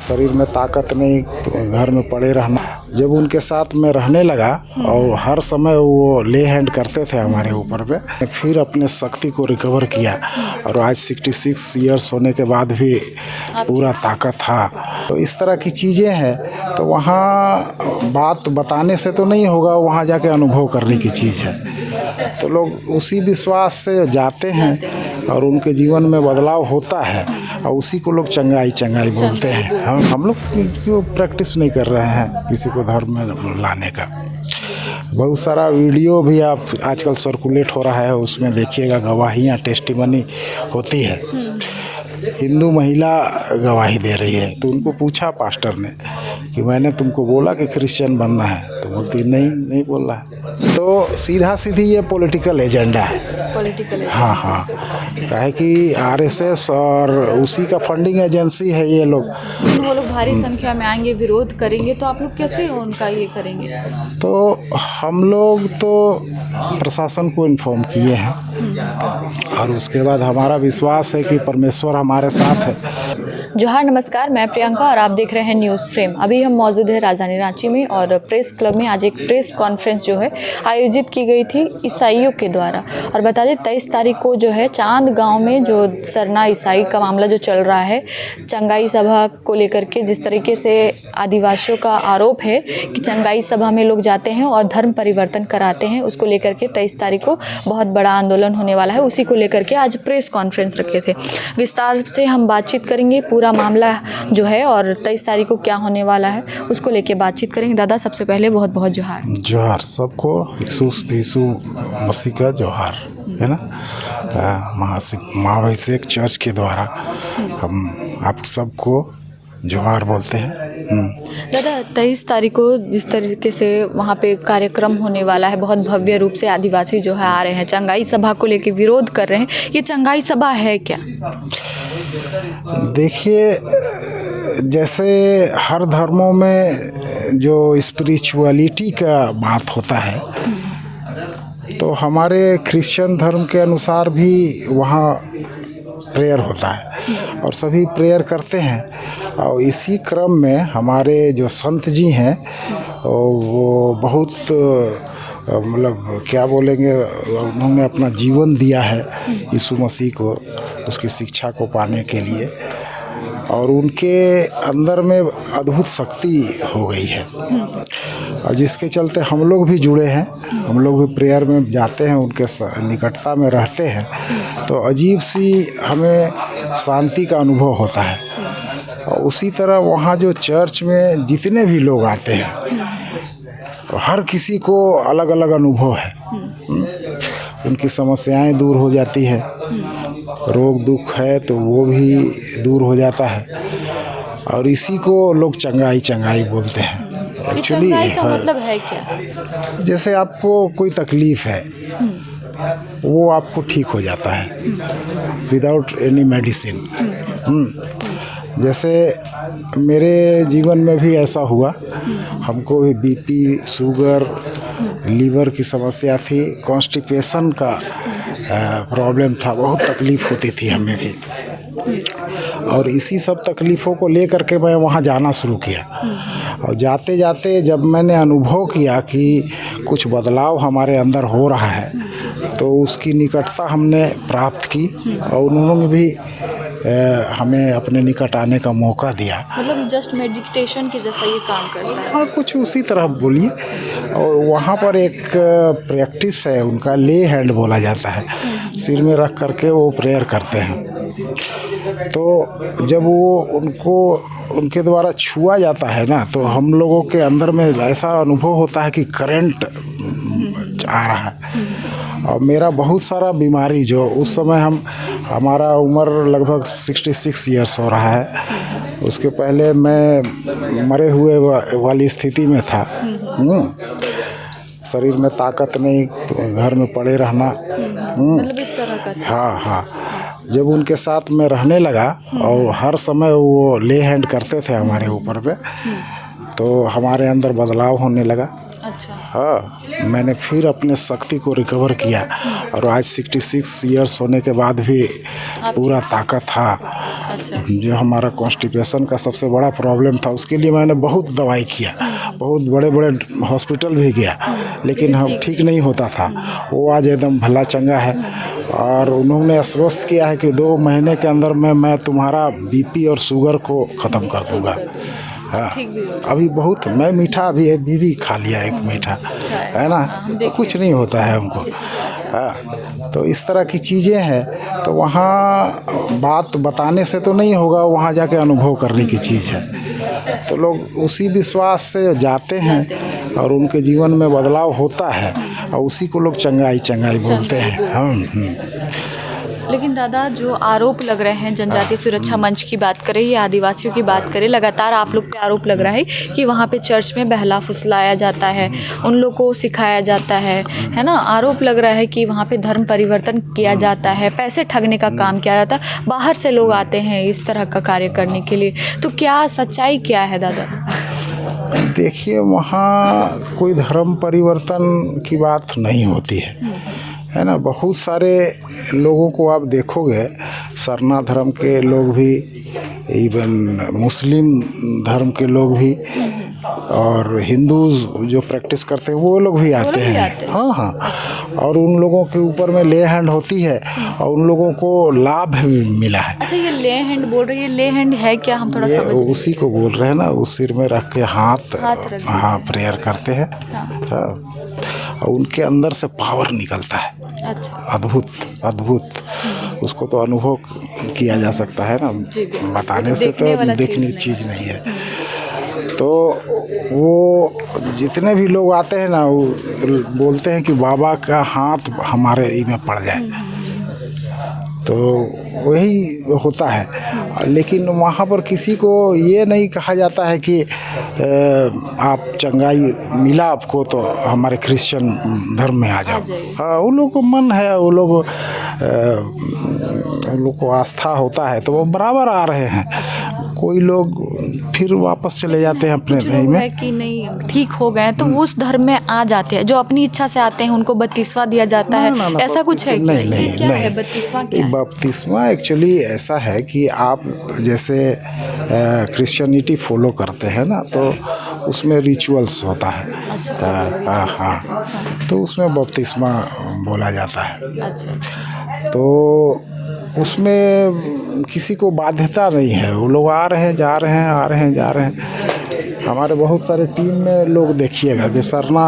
शरीर में ताकत नहीं, घर में पड़े रहना। जब उनके साथ में रहने लगा और हर समय वो ले हैंड करते थे हमारे ऊपर पे, फिर अपने शक्ति को रिकवर किया और आज 66 ईयर्स होने के बाद भी पूरा ताकत था। तो इस तरह की चीज़ें हैं। तो वहाँ बात बताने से तो नहीं होगा, वहाँ जाके अनुभव करने की चीज़ है। तो लोग उसी विश्वास से जाते हैं और उनके जीवन में बदलाव होता है और उसी को लोग चंगाई चंगाई बोलते हैं। हम लोग क्यों प्रैक्टिस नहीं कर रहे हैं किसी को धर्म में लाने का। बहुत सारा वीडियो भी आप आजकल सर्कुलेट हो रहा है, उसमें देखिएगा गवाहियाँ, टेस्टिमनी होती है। हिंदू महिला गवाही दे रही है, तो उनको पूछा पास्टर ने कि मैंने तुमको बोला कि क्रिश्चियन बनना है, तो बोलती नहीं बोल रहा है। तो सीधा सीधी ये पॉलिटिकल एजेंडा है। पॉलिटिकल हाँ, काहे कि आरएसएस और उसी का फंडिंग एजेंसी है ये लोग। वो लोग भारी संख्या में आएंगे, विरोध करेंगे, तो आप लोग कैसे उनका ये करेंगे? तो हम लोग तो प्रशासन को इन्फॉर्म किए हैं और उसके बाद हमारा विश्वास है कि परमेश्वर हमारे साथ है। जोहार, नमस्कार, मैं प्रियंका और आप देख रहे हैं न्यूज़ फ्रेम। अभी हम मौजूद है राजधानी रांची में और प्रेस क्लब में आज एक प्रेस कॉन्फ्रेंस जो है आयोजित की गई थी ईसाइयों के द्वारा। और बता दें 23 तारीख को जो है चांद गांव में जो सरना ईसाई का मामला जो चल रहा है, चंगाई सभा को लेकर के जिस तरीके से आदिवासियों का आरोप है कि चंगाई सभा में लोग जाते हैं और धर्म परिवर्तन कराते हैं, उसको लेकर के 23 तारीख को बहुत बड़ा आंदोलन होने वाला है। उसी को लेकर के आज प्रेस कॉन्फ्रेंस रखे थे। विस्तार से हम बातचीत करेंगे, पूरा मामला जो है और 23 तारीख को क्या होने वाला है उसको लेके बातचीत करेंगे। दादा, सबसे पहले बहुत बहुत जोहार। जोहार सबको, यीशु मसीह का जोहार है ना। महाभिषेक चर्च के द्वारा हम आप सबको जोहार बोलते हैं। दादा, 23 तारीख को जिस तरीके से वहाँ पे कार्यक्रम होने वाला है, बहुत भव्य रूप से आदिवासी जो है आ रहे हैं, चंगाई सभा को लेके विरोध कर रहे हैं, ये चंगाई सभा है क्या? देखिए, जैसे हर धर्मों में जो स्पिरिचुअलिटी का बात होता है, तो हमारे क्रिश्चियन धर्म के अनुसार भी वहाँ प्रेयर होता है और सभी प्रेयर करते हैं। और इसी क्रम में हमारे जो संत जी हैं वो बहुत मतलब क्या बोलेंगे, उन्होंने अपना जीवन दिया है यीशु मसीह को, उसकी शिक्षा को पाने के लिए, और उनके अंदर में अद्भुत शक्ति हो गई है और जिसके चलते हम लोग भी जुड़े हैं। हम लोग भी प्रेयर में जाते हैं, उनके निकटता में रहते हैं, तो अजीब सी हमें शांति का अनुभव होता है। और उसी तरह वहाँ जो चर्च में जितने भी लोग आते हैं, हर किसी को अलग अलग अनुभव है। उनकी समस्याएं दूर हो जाती है, रोग दुख है तो वो भी दूर हो जाता है, और इसी को लोग चंगाई चंगाई बोलते हैं। एक्चुअली मतलब है क्या? जैसे आपको कोई तकलीफ है, वो आपको ठीक हो जाता है विदाउट एनी मेडिसिन। जैसे मेरे जीवन में भी ऐसा हुआ। हमको भी बीपी, शुगर, लीवर की समस्या थी, कॉन्स्टिपेशन का प्रॉब्लम था, बहुत तकलीफ़ होती थी हमें भी। और इसी सब तकलीफ़ों को लेकर के मैं वहाँ जाना शुरू किया। और जाते जाते जब मैंने अनुभव किया कि कुछ बदलाव हमारे अंदर हो रहा है, तो उसकी निकटता हमने प्राप्त की और उन्होंने भी हमें अपने निकट आने का मौका दिया। मतलब जस्ट मेडिटेशन की जैसा ये काम करता है? हाँ, कुछ उसी तरह बोलिए। और वहाँ पर एक प्रैक्टिस है, उनका ले हैंड बोला जाता है, सिर में रख करके वो प्रेयर करते हैं। तो जब वो उनके द्वारा छुआ जाता है ना, तो हम लोगों के अंदर में ऐसा अनुभव होता है कि करंट आ रहा है। और मेरा बहुत सारा बीमारी, जो उस समय हमारा उम्र लगभग 66 ईयर्स हो रहा है, उसके पहले मैं मरे हुए वाली स्थिति में था। शरीर में ताकत नहीं, घर में पड़े रहना। मतलब इस तरह का था? हाँ। जब उनके साथ में रहने लगा और हर समय वो ले हैंड करते थे हमारे ऊपर पे, तो हमारे अंदर बदलाव होने लगा। अच्छा। हाँ, मैंने फिर अपने शक्ति को रिकवर किया और आज 66 इयर्स होने के बाद भी पूरा ताकत था। अच्छा। जो हमारा कॉन्स्टिपेशन का सबसे बड़ा प्रॉब्लम था उसके लिए मैंने बहुत दवाई किया, बहुत बड़े बड़े हॉस्पिटल भी गया, लेकिन हम ठीक नहीं होता था। वो आज एकदम भला चंगा है और उन्होंने आश्वस्त किया है कि 2 महीने के अंदर मैं तुम्हारा बीपी और शुगर को ख़त्म कर दूंगा। हाँ, अभी बहुत मैं मीठा अभी भी खा लिया, एक मीठा है ना, तो कुछ नहीं होता है हमको। हाँ, तो इस तरह की चीज़ें हैं। तो वहाँ बात बताने से तो नहीं होगा, वहाँ जाके अनुभव करने की चीज़ है। तो लोग उसी विश्वास से जाते हैं और उनके जीवन में बदलाव होता है और उसी को लोग चंगाई बोलते हैं। लेकिन दादा, जो आरोप लग रहे हैं, जनजातीय सुरक्षा मंच की बात करें या आदिवासियों की बात करें, लगातार आप लोग पे आरोप लग रहा है कि वहाँ पे चर्च में बहला फुसलाया जाता है, उन लोग को सिखाया जाता है ना। आरोप लग रहा है कि वहाँ पे धर्म परिवर्तन किया जाता है, पैसे ठगने का काम किया जाता है, बाहर से लोग आते हैं इस तरह का कार्य करने के लिए। तो क्या सच्चाई क्या है दादा? देखिए, वहाँ कोई धर्म परिवर्तन की बात नहीं होती है ना। बहुत सारे लोगों को आप देखोगे, सरना धर्म के लोग भी, इवन मुस्लिम धर्म के लोग भी और हिंदू जो प्रैक्टिस करते हैं वो लोग भी आते हैं। हाँ, और उन लोगों के ऊपर में ले हैंड होती है और उन लोगों को लाभ भी मिला है। अच्छा, ये ले हैंड बोल रही है, ले हैंड है क्या? हम थोड़ा समझ उसी को बोल रहे हैं ना, उस सिर में रख के हाथ हाँ प्रेयर करते हैं। हाँ, और उनके अंदर से पावर निकलता है। अच्छा। अद्भुत उसको तो अनुभव किया जा सकता है ना, बताने से तो देखने की चीज़ नहीं है। तो वो जितने भी लोग आते हैं ना, वो बोलते हैं कि बाबा का हाथ हमारे में पड़ जाए, तो वही होता है। लेकिन वहाँ पर किसी को ये नहीं कहा जाता है कि आप चंगाई मिला आपको तो हमारे क्रिश्चियन धर्म में आ जाओ। हाँ, उन लोगों को मन है, उन लोग को आस्था होता है तो वो बराबर आ रहे हैं। कोई लोग फिर वापस चले जाते हैं अपने धर्म में। है कि नहीं ठीक हो गए तो वो उस धर्म में आ जाते हैं, जो अपनी इच्छा से आते हैं उनको बपतिस्मा दिया जाता है। ऐसा कुछ है? नहीं, बपतिस्मा एक्चुअली ऐसा है कि आप जैसे क्रिश्चियनिटी फॉलो करते हैं ना, तो उसमें रिचुअल्स होता है। हाँ, तो उसमें बपतिस्मा बोला जाता है। तो उसमें किसी को बाध्यता नहीं है, वो लोग आ रहे हैं जा रहे हैं। हमारे बहुत सारे टीम में लोग देखिएगा कि सरना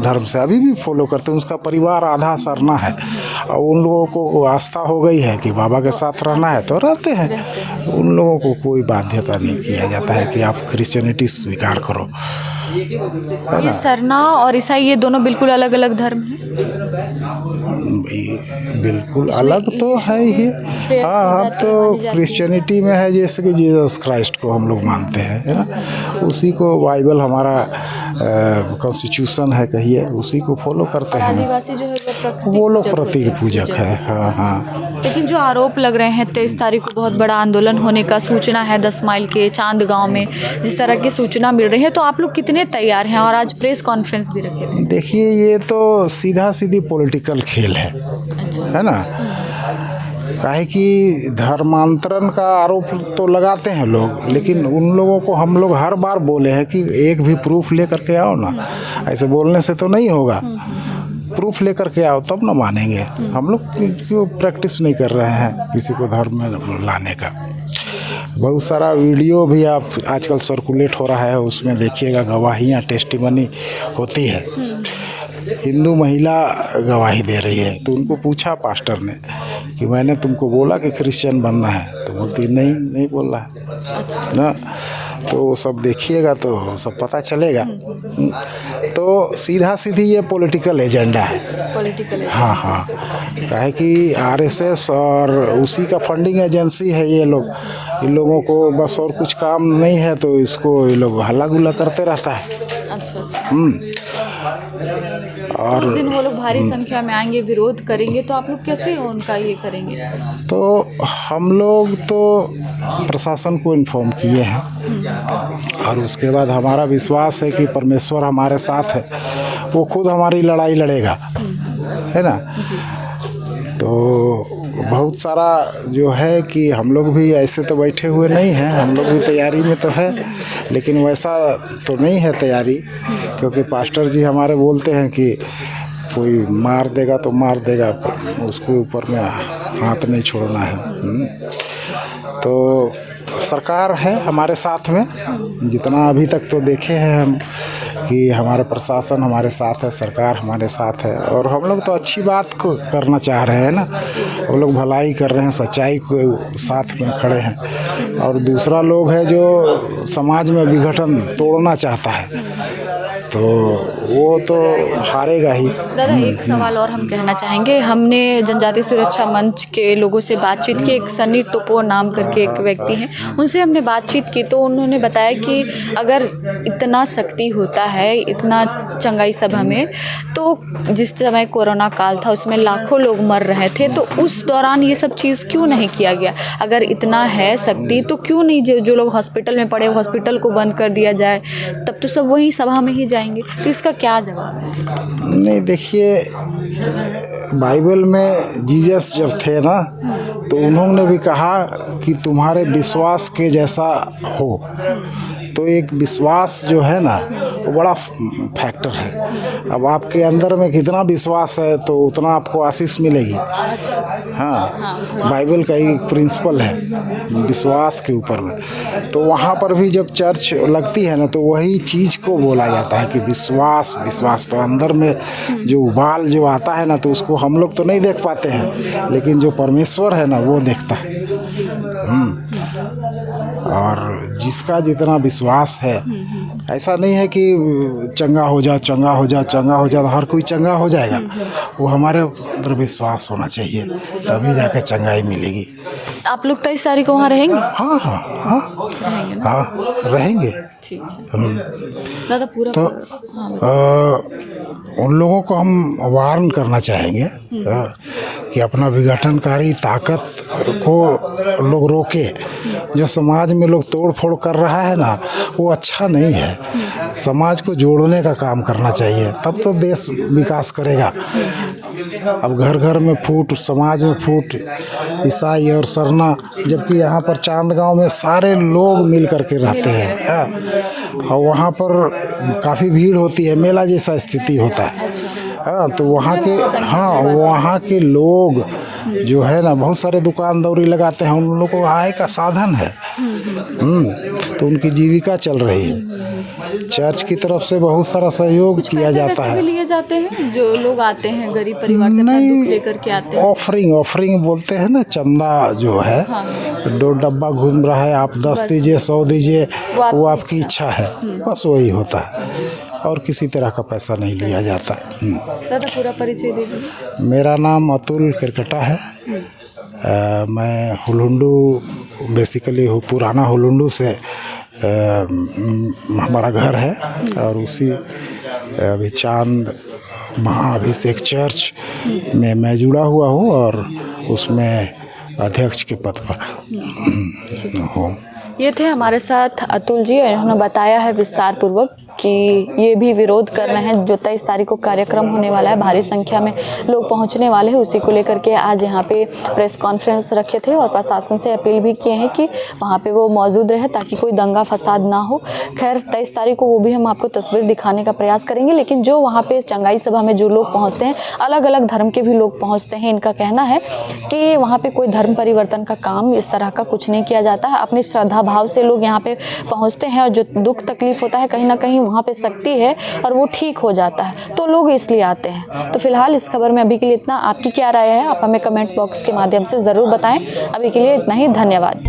धर्म से अभी भी फॉलो करते हैं, उसका परिवार आधा सरना है और उन लोगों को आस्था हो गई है कि बाबा के साथ रहना है तो रहते हैं। उन लोगों को कोई बाध्यता नहीं किया जाता है कि आप क्रिश्चियनिटी स्वीकार करो। ये सरना और ईसाई ये दोनों बिल्कुल अलग अलग धर्म हैं। बिल्कुल अलग तो है ही। हाँ, हम तो क्रिश्चियनिटी में है जैसे कि जीसस क्राइस्ट को हम लोग मानते हैं, है ना। उसी को बाइबल हमारा कॉन्स्टिट्यूशन है कहिए, उसी को फॉलो करते हैं। आदिवासी जो है वो लोग प्रतीक पूजक है। हाँ। लेकिन जो आरोप लग रहे हैं, 23 तारीख को बहुत बड़ा आंदोलन होने का सूचना है 10 माइल के चांद गांव में, जिस तरह की सूचना मिल रही है, तो आप लोग कितने तैयार हैं? और आज प्रेस कॉन्फ्रेंस भी रखे थे। देखिए, ये तो सीधी पॉलिटिकल खेल है ना। काहे कि धर्मांतरण का आरोप तो लगाते हैं लोग, लेकिन उन लोगों को हम लोग हर बार बोले हैं कि एक भी प्रूफ लेकर के आओ ना। ऐसे बोलने से तो नहीं होगा, प्रूफ लेकर के आओ तब ना मानेंगे। हम लोग क्यों प्रैक्टिस नहीं कर रहे हैं किसी को धर्म में लाने का। बहुत सारा वीडियो भी आप आजकल सर्कुलेट हो रहा है, उसमें देखिएगा गवाहियाँ, टेस्टिमनी होती है। हिंदू महिला गवाही दे रही है, तो उनको पूछा पास्टर ने कि मैंने तुमको बोला कि क्रिश्चियन बनना है, तो बोलती नहीं बोल रहा है ना। तो सब देखिएगा तो सब पता चलेगा। तो सीधी ये पॉलिटिकल एजेंडा है। हाँ, काहे कि आरएसएस और उसी का फंडिंग एजेंसी है ये लोग। इन लोगों को बस और कुछ काम नहीं है तो इसको ये लोग हल्ला गुल्ला करते रहता है। और उस दिन वो लोग भारी संख्या में आएंगे, विरोध करेंगे, तो आप लोग कैसे उनका ये करेंगे? तो हम लोग तो प्रशासन को इन्फॉर्म किए हैं और उसके बाद हमारा विश्वास है कि परमेश्वर हमारे साथ है, वो खुद हमारी लड़ाई लड़ेगा, है ना। तो बहुत सारा जो है कि हम लोग भी ऐसे तो बैठे हुए नहीं हैं, हम लोग भी तैयारी में तो है, लेकिन वैसा तो नहीं है तैयारी, क्योंकि पास्टर जी हमारे बोलते हैं कि कोई मार देगा तो मार देगा, उसके ऊपर में हाथ नहीं छोड़ना है। तो सरकार है हमारे साथ में, जितना अभी तक तो देखे हैं हम कि हमारे प्रशासन हमारे साथ है, सरकार हमारे साथ है, और हम लोग तो अच्छी बात को करना चाह रहे हैं ना, हम लोग भलाई कर रहे हैं, सच्चाई को साथ में खड़े हैं। और दूसरा लोग है जो समाज में विघटन तोड़ना चाहता है, तो वो तो हारेगा ही। दादा, एक सवाल और हम कहना चाहेंगे। हमने जनजातीय सुरक्षा मंच के लोगों से बातचीत की, एक सनी टोपो नाम करके एक व्यक्ति हैं, उनसे हमने बातचीत की, तो उन्होंने बताया कि अगर इतना शक्ति होता है, इतना चंगाई सभा में, तो जिस समय कोरोना काल था उसमें लाखों लोग मर रहे थे, तो उस दौरान ये सब चीज़ क्यों नहीं किया गया? अगर इतना है शक्ति तो क्यों नहीं जो लोग हॉस्पिटल में पड़े, हॉस्पिटल को बंद कर दिया जाए, तब तो सब वही सभा में ही जाएंगे। तो इसका क्या जवाब है? नहीं, देखिए, बाइबल में जीसस जब थे ना, तो उन्होंने भी कहा कि तुम्हारे विश्वास के जैसा हो। तो एक विश्वास जो है ना, वो बड़ा फैक्टर है। अब आपके अंदर में कितना विश्वास है तो उतना आपको आशीष मिलेगी। हाँ, बाइबल का एक प्रिंसिपल है विश्वास के ऊपर में। तो वहाँ पर भी जब चर्च लगती है ना, तो वही चीज़ को बोला जाता है कि विश्वास। तो अंदर में जो उबाल जो आता है ना, तो उसको हम लोग तो नहीं देख पाते हैं, लेकिन जो परमेश्वर है ना वो देखता है। और जिसका जितना विश्वास है, ऐसा नहीं है कि चंगा हो जा, हर कोई चंगा हो जाएगा। वो हमारे अंदर विश्वास होना चाहिए, तभी जाके चंगाई मिलेगी। आप लोग 23 तारीख को वहाँ रहेंगे? हाँ, रहेंगे। ठीक है दादा, पूरा तो उन लोगों को हम वार्न करना चाहेंगे कि अपना विघटनकारी ताकत को लोग रोके। जो समाज में लोग तोड़ फोड़ कर रहा है ना, वो अच्छा नहीं है। समाज को जोड़ने का काम करना चाहिए, तब तो देश विकास करेगा। अब घर घर में फूट, समाज में फूट, ईसाई और सरना, जबकि यहाँ पर चांदगांव में सारे लोग मिल करके रहते हैं। और वहाँ पर काफ़ी भीड़ होती है, मेला जैसा स्थिति होता है। हाँ, तो वहाँ के लोग जो है ना, बहुत सारे दुकान दौरी लगाते हैं, उन लोगों को आय का साधन है। तो उनकी जीविका चल रही है। चर्च की तरफ से बहुत सारा सहयोग किया जाता है। लिए जाते हैं जो लोग आते हैं गरीब परिवार से, अपना दुख लेकर के आते हैं। ऑफरिंग बोलते हैं ना, चंदा जो है। 2 डब्बा घूम रहा है, आप 10 दीजिए, 100 दीजिए, वो आपकी इच्छा है, बस वही होता है, और किसी तरह का पैसा नहीं लिया जाता। दादा, पूरा परिचय दीजिए। मेरा नाम अतुल किरकटा है। मैं हुलुंडू, बेसिकली पुराना हुलुंडू से हमारा घर है, और उसी अभी चांद महाअभिषेक चर्च में मैं जुड़ा हुआ हूँ, और उसमें अध्यक्ष के पद पर हूँ। ये थे हमारे साथ अतुल जी, और उन्होंने बताया है विस्तार पूर्वक कि ये भी विरोध कर रहे हैं। जो 23 तारीख को कार्यक्रम होने वाला है, भारी संख्या में लोग पहुंचने वाले हैं, उसी को लेकर के आज यहाँ पे प्रेस कॉन्फ्रेंस रखे थे, और प्रशासन से अपील भी किए हैं कि वहाँ पे वो मौजूद रहे ताकि कोई दंगा फसाद ना हो। खैर, 23 तारीख को वो भी हम आपको तस्वीर दिखाने का प्रयास करेंगे, लेकिन जो वहाँ पे चंगाई सभा में जो लोग पहुँचते हैं, अलग अलग धर्म के भी लोग पहुँचते हैं। इनका कहना है कि वहाँ पर कोई धर्म परिवर्तन का काम इस तरह का कुछ नहीं किया जाता है। अपनी श्रद्धा भाव से लोग यहाँ पे पहुँचते हैं, और जो दुख तकलीफ होता है कहीं ना कहीं वहाँ पे शक्ति है और वो ठीक हो जाता है, तो लोग इसलिए आते हैं। तो फिलहाल इस खबर में अभी के लिए इतना। आपकी क्या राय है, आप हमें कमेंट बॉक्स के माध्यम से ज़रूर बताएं। अभी के लिए इतना ही, धन्यवाद।